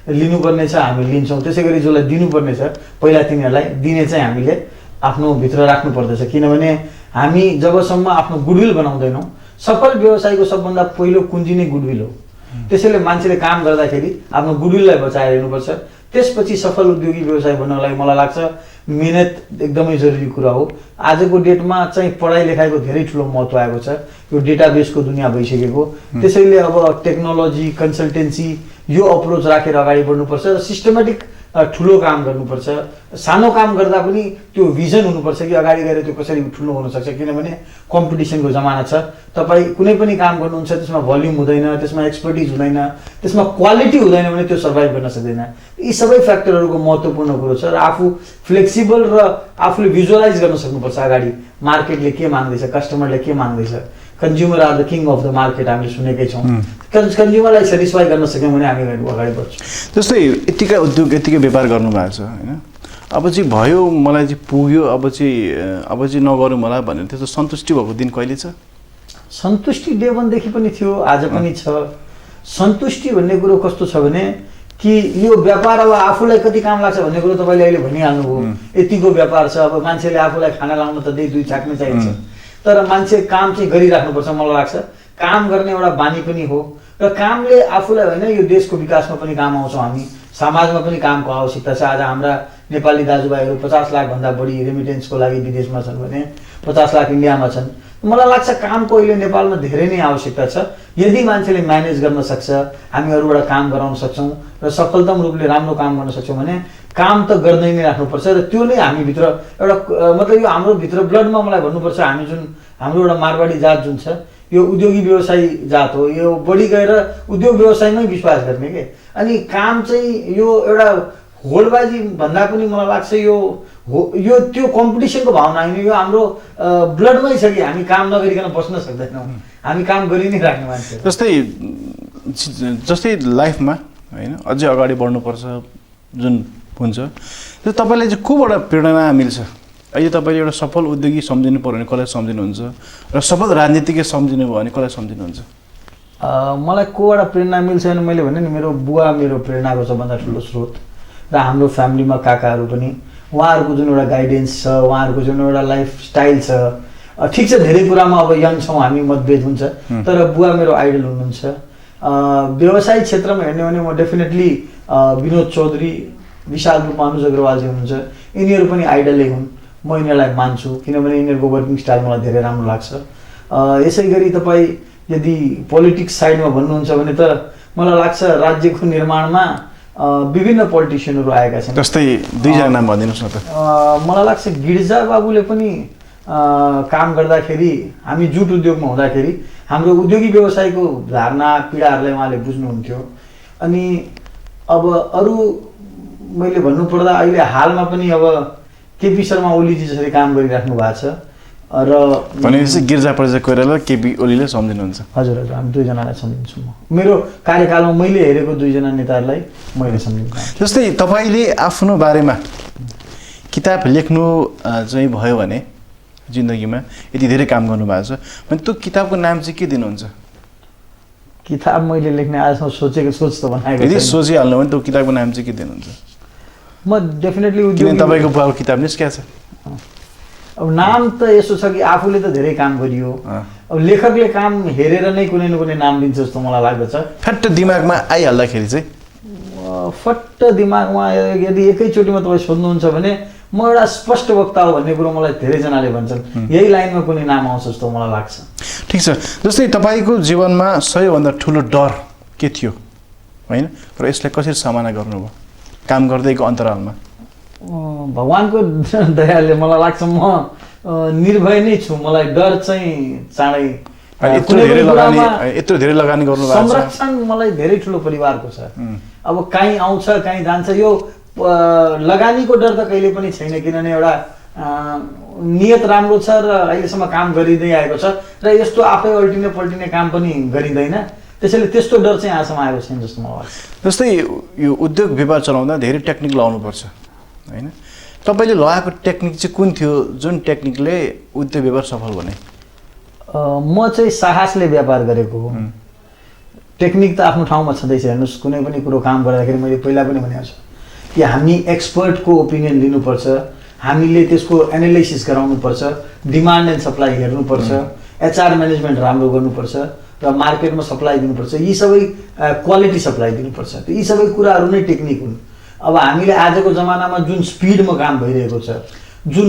लिनुपर्ने छ हामी लिन्छौँ, त्यसै गरी जसलाई दिनुपर्ने छ पहिला तिनीहरूलाई दिने चाहिँ हामीले आफ्नो भित्र राख्नु पर्दछ। किनभने हामी जबसम्म आफ्नो गुडविल बनाउँदैनौँ सफल व्यवसायको सबभन्दा पहिलो कुञ्जी नै गुडविल हो। त्यसैले मान्छेले काम गर्दाखेरि आफ्नो गुडविललाई बचाएर हेर्नुपर्छ। त्यसपछि सफल उद्योगी व्यवसाय बन्नको लागि मलाई लाग्छ मेहनत एकदमै जरुरी कुरा हो। आजको डेटमा चाहिँ पढाइ लेखाइको धेरै ठुलो महत्त्व आएको छ। यो डेटाबेसको दुनियाँ भइसकेको, त्यसैले अब टेक्नोलोजी कन्सल्टेन्सी यो अप्रोच राखेर अगाडि बढ्नुपर्छ र सिस्टमेटिक ठुलो काम गर्नुपर्छ। सानो काम गर्दा पनि त्यो भिजन हुनुपर्छ कि अगाडि गएर त्यो कसरी ठुलो हुनसक्छ, किनभने कम्पिटिसनको जमाना छ। तपाईँ कुनै पनि काम गर्नुहुन्छ त्यसमा भोल्युम हुँदैन, त्यसमा एक्सपर्टिज हुँदैन, त्यसमा क्वालिटी हुँदैन भने त्यो सर्भाइभ गर्न सक्दैन। यी सबै फ्याक्टरहरूको महत्त्वपूर्ण कुरो छ र आफू फ्लेक्सिबल र आफूले भिजुअलाइज गर्न सक्नुपर्छ अगाडि मार्केटले के माग्दैछ, कस्टमरले के माग्दैछ। Consumer are the king of the market हामीले सुनेकै छौँ। कन्ज्युमरलाई सेटिस्फाई गर्न सक्यौँ भने हामी अगाडि बढ्छौँ।
जस्तै यतिकै उद्योग यतिकै व्यापार गर्नुभएको छ होइन, अब चाहिँ भयो मलाई चाहिँ पुग्यो, अब चाहिँ नगरौँ होला भनेर त्यस्तो सन्तुष्टि भएको दिन कहिले छ?
सन्तुष्टि डे वानदेखि पनि थियो, आज पनि छ। सन्तुष्टि भन्ने कुरो कस्तो छ भने कि यो व्यापार अब आफूलाई कति काम लाग्छ भन्ने कुरो तपाईँले अहिले भनिहाल्नुभयो। यतिको व्यापार छ, अब मान्छेले आफूलाई खाना लाउन त दुई छाक्नै चाहिन्छ, तर मान्छे काम चाहिँ गरिराख्नुपर्छ। मलाई लाग्छ काम गर्ने एउटा बानी पनि हो र कामले आफूलाई होइन यो देशको विकासमा पनि काम आउँछौँ हामी, समाजमा पनि कामको आवश्यकता छ। आज हाम्रा नेपाली दाजुभाइहरू 50 लाखभन्दा बढी रेमिटेन्सको लागि विदेशमा छन् भने 50 लाख इन्डियामा छन्। मलाई लाग्छ कामको अहिले नेपालमा धेरै नै आवश्यकता छ। यदि मान्छेले म्यानेज गर्न सक्छ, हामी अरूबाट काम गराउन सक्छौँ र सफलतम रूपले राम्रो काम गर्न सक्छौँ भने काम त गर्दै नै राख्नुपर्छ। र त्यो नै हामीभित्र एउटा मतलब यो हाम्रो भित्र ब्लडमा मलाई भन्नुपर्छ, हामी जुन हाम्रो एउटा मारवाडी जात जुन छ यो उद्योगी व्यवसायी जात हो। यो बढी गएर उद्योग व्यवसायमै विश्वास गर्ने के, अनि काम चाहिँ यो एउटा होडबाजी भन्दा पनि मलाई लाग्छ यो त्यो कम्पिटिसनको भावना होइन, यो हाम्रो ब्लडमै छ कि हामी काम नगरिकन बस्न सक्दैनौँ, हामी काम गरि नै राख्ने मान्छे।
जस्तै लाइफमा होइन अझै अगाडि बढ्नुपर्छ जुन हुन्छ, त्यो तपाईँलाई चाहिँ कोबाट प्रेरणा मिल्छ? अहिले तपाईँले एउटा सफल उद्योगी सम्झिनु पऱ्यो भने कसलाई सम्झिनुहुन्छ र सफल राजनीतिज्ञ सम्झिनु भयो भने कसलाई सम्झिनुहुन्छ?
मलाई कोबाट प्रेरणा मिल्छ भने मैले भने नि मेरो बुवा मेरो प्रेरणाको सबभन्दा ठुलो स्रोत र हाम्रो फ्यामिलीमा काकाहरू पनि, उहाँहरूको जुन एउटा गाइडेन्स छ, उहाँहरूको जुन एउटा लाइफस्टाइल छ। ठिक छ धेरै कुरामा अब यङ छौँ हामी, मतभेद हुन्छ, तर बुवा मेरो आइडल हुनुहुन्छ। व्यवसायिक क्षेत्रमा हेर्ने भने म डेफिनेटली विनोद चौधरी, विशाल रूपमा अनुज अग्रवालजी हुनुहुन्छ, यिनीहरू पनि आइडलै हुन्। म यिनीहरूलाई मान्छु किनभने यिनीहरूको वर्किङ स्टाइल मलाई धेरै राम्रो लाग्छ। यसै गरी तपाईँ यदि पोलिटिक्स साइडमा भन्नुहुन्छ भने त मलाई लाग्छ राज्यको निर्माणमा विभिन्न पोलिटिसियनहरू आएका छन्।
जस्तै दुईजना नाम भनिदिनुहोस् न त।
मलाई लाग्छ गिर्जा बाबुले पनि काम गर्दाखेरि, हामी जुट उद्योगमा हुँदाखेरि हाम्रो उद्योगी व्यवसायको धारणा पीडाहरूलाई उहाँले बुझ्नुहुन्थ्यो। अनि अब अरू मैले भन्नुपर्दा अहिले हालमा पनि अब केपी शर्मा ओलीजी जसरी काम गरिराख्नु भएको छ र
भनेपछि गिरिजाप्रसाद कोइराला केपी ओलीले सम्झिनुहुन्छ?
हजुर हजुर, हामी दुईजनालाई सम्झिन्छु। म मेरो कार्यकालमा मैले हेरेको दुईजना नेताहरूलाई मैले सम्झिन्छु।
जस्तै तपाईँले आफ्नो बारेमा किताब लेख्नु चाहिँ भयो भने जिन्दगीमा यति धेरै काम गर्नुभएको छ भने त्यो किताबको नाम चाहिँ के दिनुहुन्छ?
किताब मैले लेख्ने आजसम्म सोच त बनाएको
यदि सोचिहाल्नु भने त्यो किताबको नाम चाहिँ के दिनुहुन्छ?
म डेफिनेटली
किन तपाईँको बुवाको किताब निस्किया छ?
अब नाम त यसो छ कि आफूले त धेरै काम गरियो, अब लेखकले काम हेरेर नै कुनै न कुनै नाम दिन्छ जस्तो मलाई लाग्दछ।
फ्याट्ट दिमागमा आइहाल्दाखेरि चाहिँ
फट्ट दिमागमा यदि एकैचोटिमा तपाईँ सोध्नुहुन्छ भने म एउटा स्पष्ट वक्ता हो भन्ने कुरो मलाई धेरैजनाले भन्छन्, यही लाइनमा कुनै नाम आउँछ जस्तो मलाई लाग्छ।
ठिक छ। जस्तै तपाईँको जीवनमा सबैभन्दा ठुलो डर के थियो होइन, र यसलाई कसरी सामना गर्नुभयो काम गर्दैको अन्तरालमा?
भगवानको दयाले मलाई लाग्छ म निर्भय नै छु। मलाई डर चाहिँ चाँडै
यत्रो धेरै लगानी गर्नु भएको छ।
संरक्षण मलाई धेरै ठुलो परिवारको छ। अब कहीँ आउँछ कहीँ जान्छ, यो लगानीको डर त कहिले पनि छैन, किनभने एउटा नियत राम्रो छ र अहिलेसम्म काम गरिँदै आएको छ र यस्तो आफै अल्टिने पल्टिने काम पनि गरिँदैन, त्यसैले त्यस्तो डर चाहिँ आजसम्म आएको छैन जस्तो मलाई लाग्छ।
जस्तै यो उद्योग व्यापार चलाउँदा धेरै टेक्निक लगाउनुपर्छ होइन, तपाईँले लगाएको टेक्निक चाहिँ कुन थियो जुन टेक्निकले उद्योग व्यापार सफल बने?
म चाहिँ साहसले व्यापार गरेको हो। टेक्निक त आफ्नो ठाउँमा छँदैछ। हेर्नुहोस्, कुनै पनि कुरो काम गर्दाखेरि मैले पहिला पनि भनेको छु कि हामी एक्सपर्टको ओपिनियन लिनुपर्छ, हामीले त्यसको एनालाइसिस गराउनुपर्छ, डिमान्ड एन्ड सप्लाई हेर्नुपर्छ, एचआर म्यानेजमेन्ट राम्रो गर्नुपर्छ र मार्केटमा सप्लाई दिनुपर्छ, यी सबै क्वालिटी सप्लाई दिनुपर्छ। त यी सबै कुराहरू नै टेक्निक हुन्। अब हामीले आजको जमानामा जुन स्पिडमा काम भइरहेको छ, जुन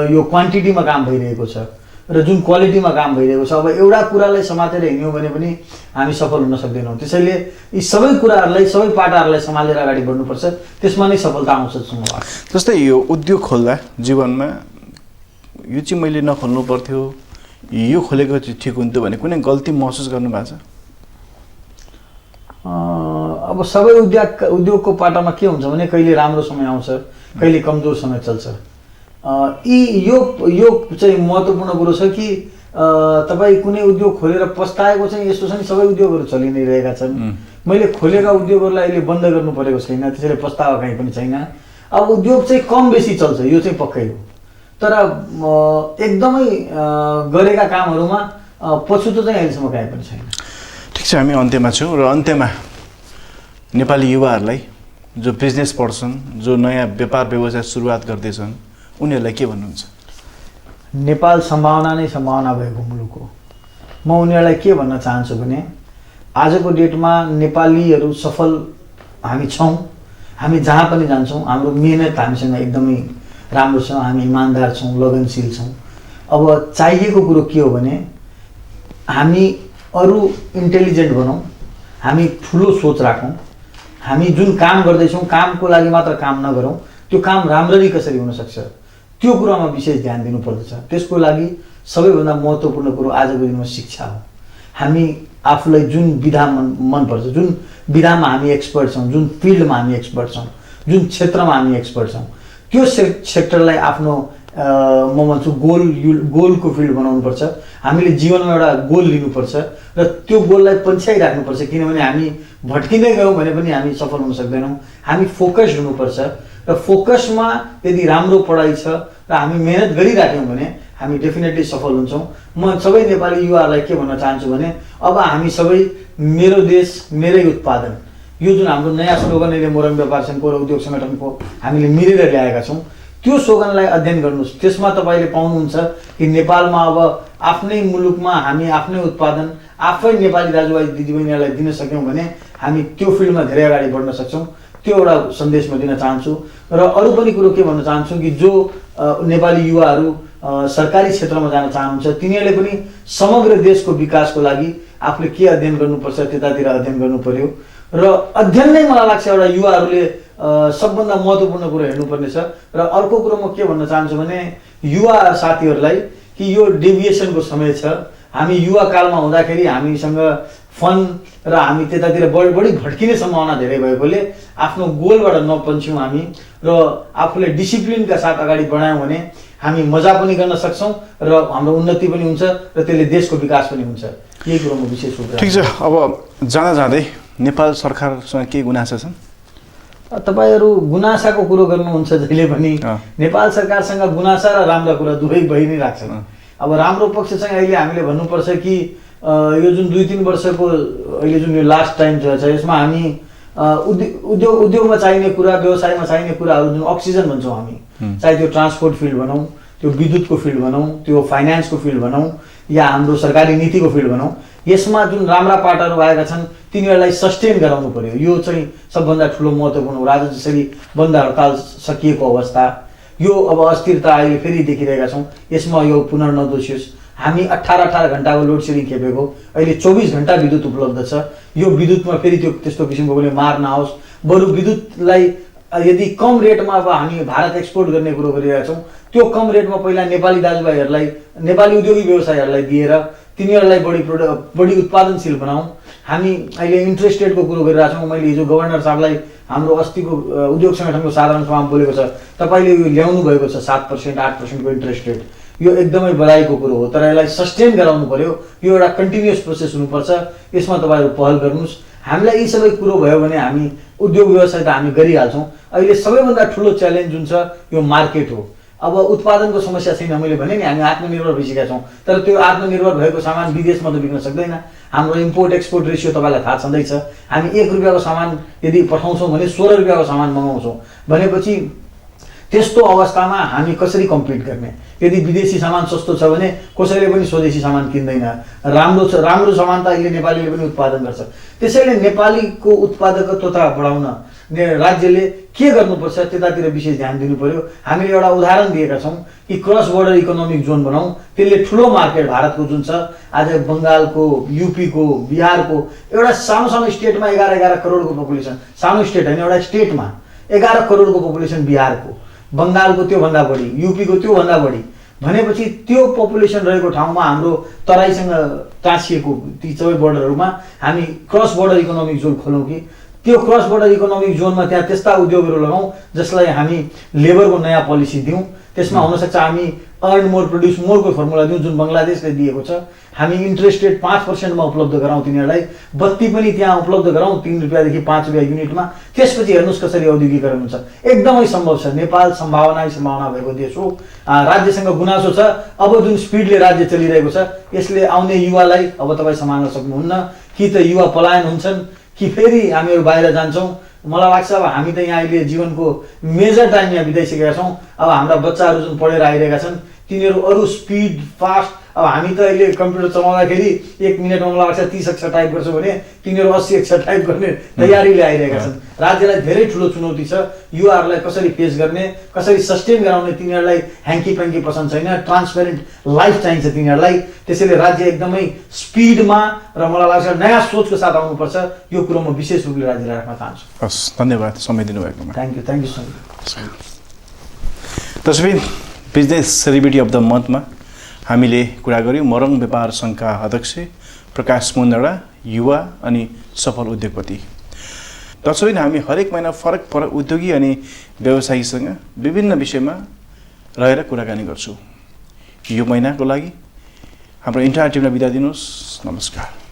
यो क्वान्टिटीमा काम भइरहेको छ र जुन क्वालिटीमा काम भइरहेको छ, अब एउटा कुरालाई समातेर हिँड्यौँ भने पनि हामी सफल हुन सक्दैनौँ। त्यसैले यी सबै कुराहरूलाई, सबै पाटाहरूलाई सम्हालेर अगाडि बढ्नुपर्छ, त्यसमा नै सफलता आउँछ जस्तो मलाई लाग्छ।
जस्तै यो उद्योग खोल्दा जीवनमा यो चाहिँ मैले नखोल्नु पर्थ्यो, यो खोलेको चाहिँ ठिक हुन्थ्यो भने कुनै गल्ती महसुस गर्नुभएको छ?
अब सबै उद्योगको पाटामा के हुन्छ भने कहिले राम्रो समय आउँछ, कहिले कमजोर समय चल्छ। यो चाहिँ महत्त्वपूर्ण कुरो छ कि तपाईँ कुनै उद्योग खोलेर पस्ताएको चाहिँ यस्तो छ नि, सबै उद्योगहरू चलि नै रहेका छन्। मैले खोलेका उद्योगहरूलाई अहिले बन्द गर्नु परेको छैन, त्यसैले पस्तावा कहीँ पनि छैन। अब उद्योग चाहिँ कम बेसी चल्छ, यो चाहिँ पक्कै हो, तर एकदमै गरेका कामहरूमा पछुतो चाहिँ अहिलेसम्म कहीँ पनि छैन।
ठिक छ, हामी अन्त्यमा छौँ र अन्त्यमा नेपाली युवाहरूलाई जो बिजनेस पर्सन, जो नयाँ व्यापार व्यवसाय सुरुवात गर्दैछन्, उनीहरूलाई के भन्नुहुन्छ?
नेपाल सम्भावना नै सम्भावना भएको मुलुक हो। म उनीहरूलाई के भन्न चाहन्छु भने आजको डेटमा नेपालीहरू सफल हामी छौँ। हामी जहाँ पनि जान्छौँ, हाम्रो मेहनत हामीसँग एकदमै राम्रो छ, हामी इमान्दार छौँ, लगनशील छौँ। अब चाहिएको कुरो के हो भने हामी अरू इन्टेलिजेन्ट बनौँ, हामी ठुलो सोच राखौँ, हामी जुन काम गर्दैछौँ कामको लागि मात्र काम नगरौँ, त्यो काम राम्ररी कसरी हुनसक्छ त्यो कुरामा विशेष ध्यान दिनुपर्दछ। त्यसको लागि सबैभन्दा महत्त्वपूर्ण कुरो आजको दिनमा शिक्षा हो। हामी आफूलाई जुन विधा मनपर्छ, जुन विधामा हामी एक्सपर्ट छौँ, जुन फिल्डमा हामी एक्सपर्ट छौँ, जुन क्षेत्रमा हामी एक्सपर्ट छौँ, त्यो सेक्टरलाई आफ्नो म भन्छु गोलको फिल्ड बनाउनुपर्छ। हामीले जीवनमा एउटा गोल लिनुपर्छ र त्यो गोललाई पन्छ्याइराख्नुपर्छ, किनभने हामी भट्किँदै गयौँ भने पनि हामी सफल हुन सक्दैनौँ। हामी फोकस्ड हुनुपर्छ र फोकसमा यदि राम्रो पढाइ छ र हामी मेहनत गरिराख्यौँ भने हामी डेफिनेटली सफल हुन्छौँ। म सबै नेपाली युवाहरूलाई के भन्न चाहन्छु भने अब हामी सबै मेरो देश मेरै उत्पादन, यो जुन हाम्रो नयाँ स्लोगन अहिले मोरङ व्यापार सङ्घको र उद्योग सङ्गठनको हामीले मिलेर ल्याएका छौँ, त्यो स्लोगनलाई अध्ययन गर्नुहोस्। त्यसमा तपाईँले पाउनुहुन्छ कि नेपालमा अब आफ्नै मुलुकमा हामी आफ्नै उत्पादन आफै नेपाली दाजुभाइ दिदीबहिनीहरूलाई दिन सक्यौँ भने हामी त्यो फिल्डमा धेरै अगाडि बढ्न सक्छौँ। त्यो एउटा सन्देश म दिन चाहन्छु। र अरू पनि कुरो के भन्न चाहन्छु कि जो नेपाली युवाहरू सरकारी क्षेत्रमा जान चाहनुहुन्छ, तिनीहरूले पनि समग्र देशको विकासको लागि आफूले के अध्ययन गर्नुपर्छ त्यतातिर अध्ययन गर्नु पर्यो। र अध्ययन नै मलाई लाग्छ एउटा युवाहरूले सबभन्दा महत्त्वपूर्ण कुरो हेर्नुपर्ने छ। र अर्को कुरो म के भन्न चाहन्छु भने युवा साथीहरूलाई कि यो डेभिएसनको समय छ। हामी युवा कालमा हुँदाखेरि हामीसँग फन र हामी त्यतातिर बढी भड्किने सम्भावना धेरै भएकोले आफ्नो गोलबाट नपन्छौँ हामी र आफूलाई डिसिप्लिनका साथ अगाडि बढायौँ भने हामी मजा पनि गर्न सक्छौँ र हाम्रो उन्नति पनि हुन्छ र त्यसले देशको विकास पनि हुन्छ। यही कुरो म विशेष रूपमा।
ठिक छ, अब जाँदै नेपाल सरकारसँग के गुनासा छन्?
तपाईँहरू गुनासाको कुरो गर्नुहुन्छ जहिले पनि। नेपाल सरकारसँग गुनासा र राम्रा कुरा दुवै भइ नै राख्छन्। अब राम्रो पक्ष चाहिँ अहिले हामीले भन्नुपर्छ कि यो जुन 2-3 वर्षको अहिले जुन यो लास्ट टाइम छ यसमा हामी उद्योगमा चाहिने कुरा, व्यवसायमा चाहिने कुराहरू जुन अक्सिजन भन्छौँ हामी, चाहे त्यो ट्रान्सपोर्ट फिल्ड भनौँ, त्यो विद्युतको फिल्ड भनौँ, त्यो फाइनेन्सको फिल्ड भनौँ या हाम्रो सरकारी नीतिको फिल्ड भनौँ, यसमा जुन राम्रा पाटहरू आएका छन् तिनीहरूलाई सस्टेन गराउनु पर्यो। यो चाहिँ सबभन्दा ठुलो महत्त्वपूर्ण हो। आज जसरी बन्द हडताल सकिएको अवस्था, यो अब अस्थिरता अहिले फेरि देखिरहेका छौँ, यसमा यो पुनः नदोषियोस्। हामी 18 घन्टाको लोड सेडिङ खेपेको, अहिले 24 घन्टा विद्युत उपलब्ध छ। यो विद्युतमा फेरि त्यो त्यस्तो किसिमको कुनै मार नआओस्। बरु विद्युतलाई यदि कम रेटमा अब हामी भारत एक्सपोर्ट गर्ने कुरो गरिरहेका छौँ, त्यो कम रेटमा पहिला नेपाली दाजुभाइहरूलाई, नेपाली उद्योगी व्यवसायहरूलाई दिएर तिनीहरूलाई बढी उत्पादनशील बनाऊँ। हामी अहिले इन्ट्रेस्ट रेटको कुरो गरिरहेका छौँ। मैले हिजो गभर्नर साहबलाई हाम्रो अस्तिको उद्योग सङ्गठनको साधारण सभामा बोलेको छ, तपाईँले यो ल्याउनु भएको छ 7%, 8%को इन्ट्रेस्ट रेट, यो एकदमै बधाईको कुरो हो। तर यसलाई सस्टेन गराउनु पर्यो, यो एउटा कन्टिन्युअस प्रोसेस हुनुपर्छ। यसमा तपाईँहरू पहल गर्नुहोस्। हामीलाई यी सबै कुरो भयो भने हामी उद्योग व्यवसाय त हामी गरिहाल्छौँ। अहिले सबैभन्दा ठुलो च्यालेन्ज जुन छ यो मार्केट हो। अब उत्पादनको समस्या छैन, मैले भने नि हामी आत्मनिर्भर भइसकेका छौँ, तर त्यो आत्मनिर्भर भएको सामान विदेशमा त बिक्न सक्दैन। हाम्रो इम्पोर्ट एक्सपोर्ट रेसियो तपाईँलाई थाहा छँदैछ। हामी 1 रुपियाँको सामान यदि पठाउँछौँ भने 16 रुपियाँको सामान मगाउँछौँ भनेपछि त्यस्तो अवस्थामा हामी कसरी कम्पिट गर्ने? यदि विदेशी सामान सस्तो छ भने कसैले पनि स्वदेशी सामान किन्दैन। राम्रो सामान त अहिले नेपालीले पनि उत्पादन गर्छ। त्यसैले नेपालीको उत्पादकत्वता बढाउन राज्यले के गर्नुपर्छ त्यतातिर विशेष ध्यान दिनु पर्यो। हामीले एउटा उदाहरण दिएका छौँ कि क्रस बोर्डर इकोनोमिक जोन बनाऊ, त्यसले ठुलो मार्केट भारतको जुन छ आज बङ्गालको, युपीको, बिहारको एउटा सानो स्टेटमा 11 करोडको पपुलेसन, सानो स्टेट होइन एउटा स्टेटमा 11 करोडको पपुलेसन बिहारको, बङ्गालको त्योभन्दा बढी, युपीको त्योभन्दा बढी भनेपछि त्यो पपुलेसन रहेको ठाउँमा हाम्रो तराईसँग टाँसिएको ती सबै बोर्डरहरूमा हामी क्रस बोर्डर इकोनोमिक जोन खोलौँ कि त्यो क्रस बोर्डर इकोनोमिक जोनमा त्यहाँ त्यस्ता उद्योगहरू लगाउँ जसलाई हामी लेबरको नयाँ पोलिसी दिउँ। त्यसमा हुनसक्छ हामी अर्न मोर प्रोड्युस मोरको फर्मुला दिउँ जुन बङ्गलादेशले दिएको छ। हामी इन्ट्रेस्ट रेट 5%मा उपलब्ध गराउँ तिनीहरूलाई, बत्ती पनि त्यहाँ उपलब्ध गराउँ 3 रुपियाँदेखि 5 रुपियाँ युनिटमा। त्यसपछि हेर्नुहोस् कसरी औद्योगिकरण हुन्छ। एकदमै सम्भव छ। नेपाल सम्भावना भएको देश हो। राज्यसँग गुनासो छ अब जुन स्पिडले राज्य चलिरहेको छ यसले आउने युवालाई अब तपाईँ सम्हाल्न सक्नुहुन्न कि त युवा पलायन हुन्छन् कि फेरि हामीहरू बाहिर जान्छौँ। मलाई लाग्छ अब हामी त यहाँ अहिले जीवनको मेजर टाइम यहाँ बिताइसकेका छौँ। अब हाम्रा बच्चाहरू जुन पढेर आइरहेका छन् तिनीहरू अरू स्पिड फास्ट, अब हामी त अहिले कम्प्युटर चलाउँदाखेरि 1 मिनटमा मलाई लाग्छ 30 अक्षर टाइप गर्छौँ भने तिनीहरू 80 अक्षर टाइप गर्ने तयारीले आइरहेका छन्। राज्यलाई धेरै ठुलो चुनौती छ युवाहरूलाई कसरी फेस गर्ने, कसरी सस्टेन गराउने। तिनीहरूलाई ह्याङ्की प्याङ्की पसन्द छैन, ट्रान्सपेरेन्ट लाइफ चाहिन्छ तिनीहरूलाई। त्यसैले राज्य एकदमै स्पिडमा र मलाई लाग्छ नयाँ सोचको साथ आउनुपर्छ। यो कुरो म विशेष रूपले राज्यलाई राख्न चाहन्छु।
हस्, धन्यवाद समय दिनुभएकोमा।
Thank you so much.
तसबिन बिजनेस सेलिब्रिटी अफ द मन्थमा हामीले कुरा गऱ्यौँ मरङ व्यापार सङ्घका अध्यक्ष प्रकाश मुन्डा, युवा अनि सफल उद्योगपति। तसबिन हामी हरेक महिना फरक उद्योगी अनि व्यवसायीसँग विभिन्न विषयमा रहेर कुराकानी गर्छौँ। यो महिनाको लागि हाम्रो इन्टायर टिमलाई बिदा दिनुहोस्। नमस्कार।